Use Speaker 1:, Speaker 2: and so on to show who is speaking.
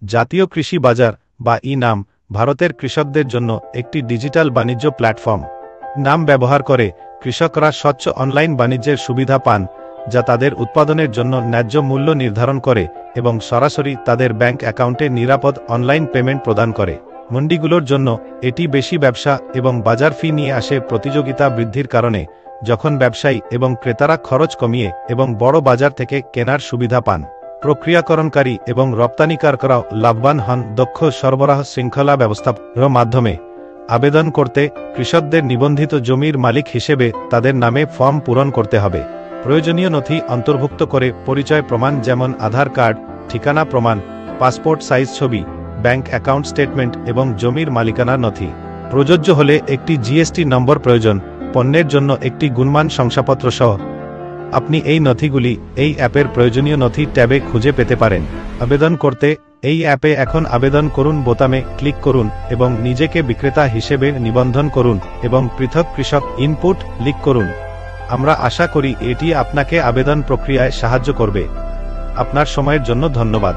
Speaker 1: জাতীয় কৃষি বাজার বা ই-নাম ভারতের কৃষকদের জন্য একটি ডিজিটাল বাণিজ্য প্ল্যাটফর্ম। নাম ব্যবহার করে কৃষকরা স্বচ্ছ অনলাইন বাণিজ্যের সুবিধা পান, যা তাদের উৎপাদনের জন্য ন্যায্য মূল্য নির্ধারণ করে এবং সরাসরি তাদের ব্যাংক অ্যাকাউন্টে নিরাপদ অনলাইন পেমেন্ট প্রদান করে। মন্ডিগুলোর জন্য এটি বেশি ব্যবসা এবং বাজার ফি নিয়ে আসে প্রতিযোগিতা বৃদ্ধির কারণে, যখন ব্যবসায়ী এবং ক্রেতারা খরচ কমিয়ে এবং বড় বাজার থেকে কেনার সুবিধা পান। প্রক্রিয়াকরণকারী এবং রপ্তানিকারকরাও লাভবান হন। দক্ষ সরবরাহ শৃঙ্খলা ব্যবস্থাপনার মাধ্যমে আবেদন করতে কৃষকদের নিবন্ধিত জমির মালিক হিসেবে তাদের নামে ফর্ম পূরণ করতে হবে। প্রয়োজনীয় নথি অন্তর্ভুক্ত করে পরিচয় প্রমাণ যেমন আধার কার্ড, ঠিকানা প্রমাণ, পাসপোর্ট সাইজ ছবি, ব্যাংক অ্যাকাউন্ট স্টেটমেন্ট এবং জমির মালিকানার নথি। প্রযোজ্য হলে একটি জিএসটি নম্বর প্রয়োজন। পণ্যের জন্য একটি গুণমান শংসাপত্র সহ। আপনি এই নথিগুলি এই অ্যাপের প্রয়োজনীয় নথি ট্যাবে খুঁজে পেতে পারেন। আবেদন করতে এই অ্যাপে এখন আবেদন করুন বোতামে ক্লিক করুন এবং নিজেকে বিক্রেতা হিসেবে নিবন্ধন করুন এবং পৃথক কৃষক ইনপুট লিক করুন। আমরা আশা করি এটি আপনাকে আবেদন প্রক্রিয়ায় সাহায্য করবে। আপনার সময়ের জন্য ধন্যবাদ।